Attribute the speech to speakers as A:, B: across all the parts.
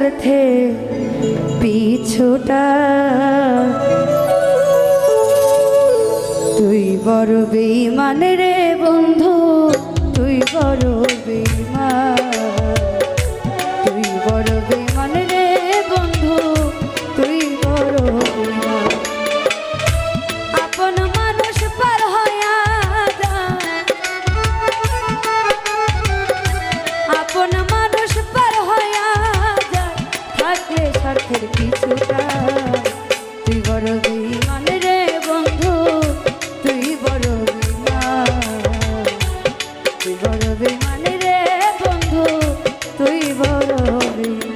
A: স্বার্থে পিছুটা তুই বড় বেঈমান রে বন্ধু, তুই বড় বেঈমান, তুই বড় বেঈমান রে বন্ধু, তুই বড় বেঈমান। আপন মানুষ পার হইয়া যায়, আপন মানুষ পার হইয়া যায়, থাকলে স্বার্থের পিছুটা তুই বড় বেঈমান রে বন্ধু, তুই বড় বেঈমান, তুই বড় বেঈমান রে বন্ধু, তুই বড় বেঈমান।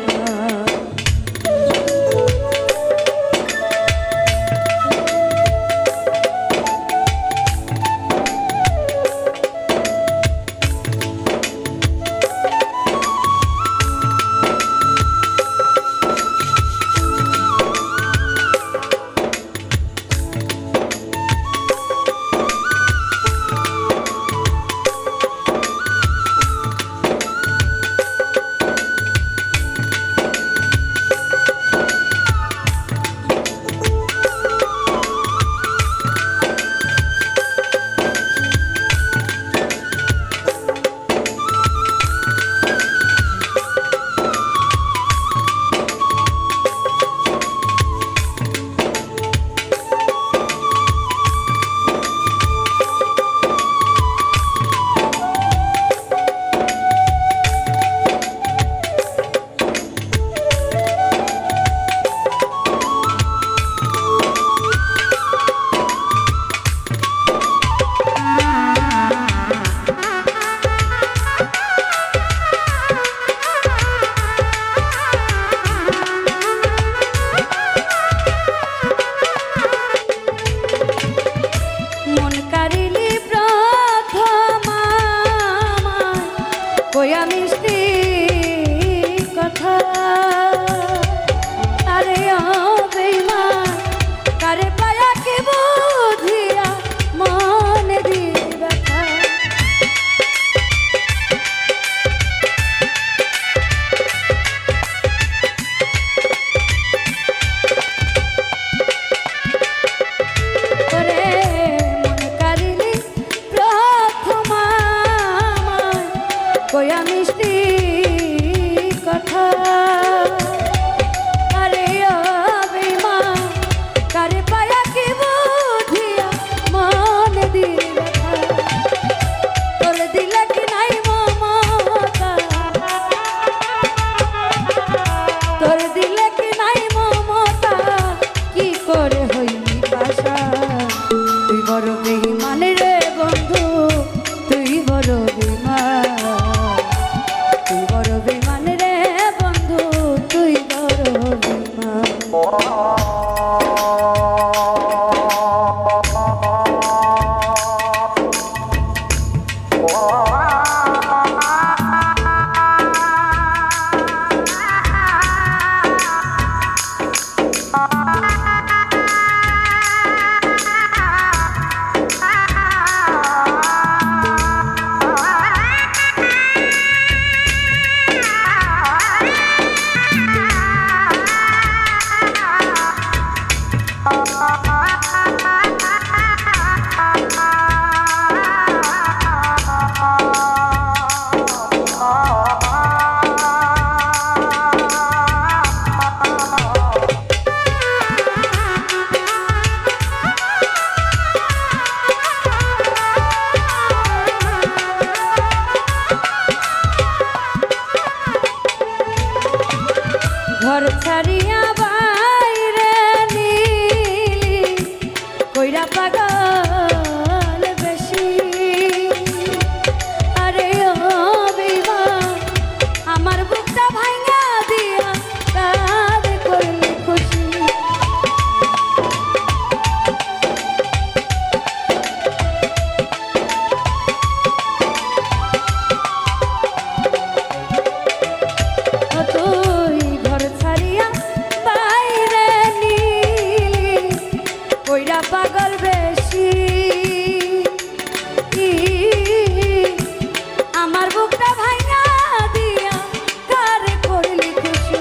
A: কইয়া মিষ্টি কথা আরে বেঈমান কারে পায়া কে বুঝিয়া মনে দি ব্যথা করে মন কারিলি প্রথম কইয়া মিষ্টি কথা আরে বেঈমান কারে পায়া কি বুঝিয়া মন দি ব্যথা তোর দিলে কি নাই মমতা তোর দিলে কি নাই মমতা কি করে হইনি ভাষা তুই বড় বেঈমান রে বন্ধু তুই বড় বেঈমান তুই বড় বেঈমান রে বন্ধু তুই বড় বেঈমান ঘর ছাড়িয়া বাইরে নিলি কইরা পাগল বেশি আরে ও বেঈমান আমার বুকটা ভাঙা দিয়া কার করলি খুশি পাগল বেশি আমার বুকটা ভাঙা দিয়া কার করলি খুশি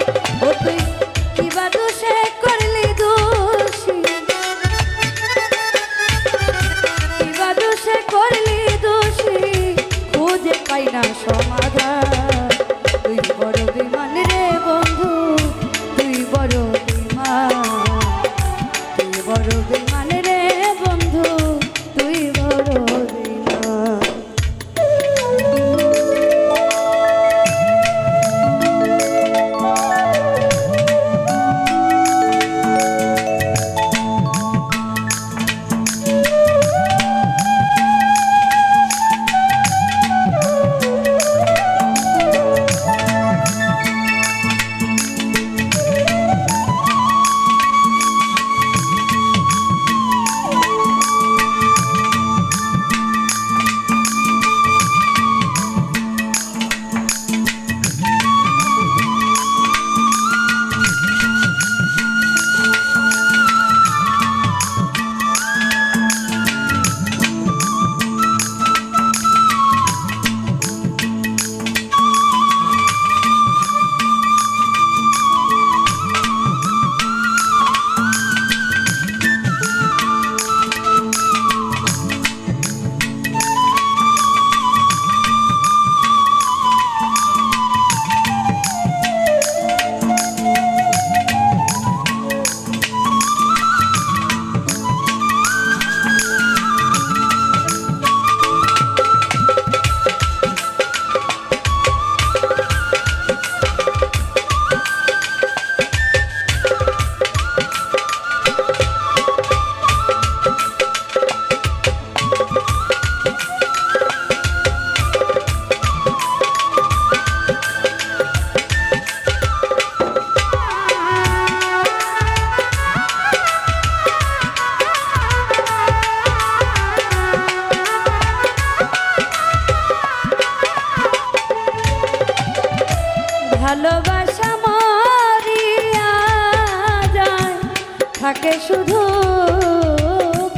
A: থাকে শুধু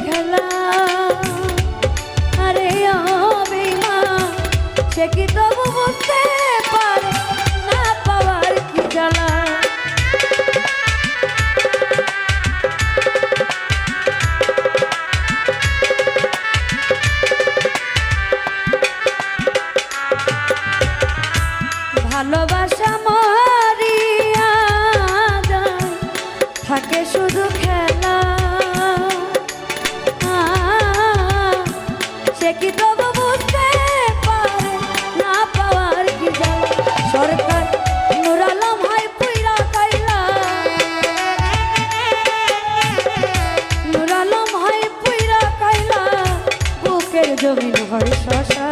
A: খেলা। আরে অভিমান সে কি তবু বুঝতে পারে না পাওয়ার কি জ্বালা। ভালোবাসা মরিয়া যায় থাকে শুধু খেলা। সে কি তবু বুঝতে পারে না পাওয়ার কি জ্বালা। সরকার নূর আলম হয় পুইরা কাইলা, নূর আলম হয় পুইরা কাইলা, বুকের জমিন হয় শশা।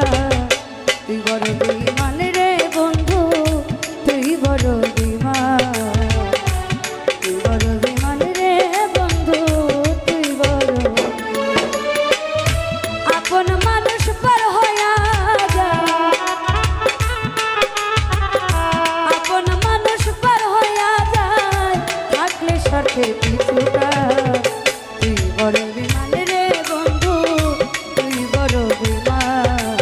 A: তুই বড় বেঈমান রে বন্ধু, তুই বড় বেঈমান, তুই বড় বেঈমান রে বন্ধু, তুই বড়। আপন মানুষ পার হইয়া যায়, আপন মানুষ পার হইয়া যায়, থাকলে স্বার্থের পিছুটা। তুই বড় বেঈমান রে বন্ধু, তুই বড় বেঈমান,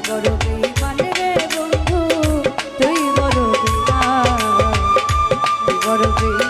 A: বড় বেঈমান রে বন্ধু, তুই বড় বেঈমান, তুই বড় বেঈমান।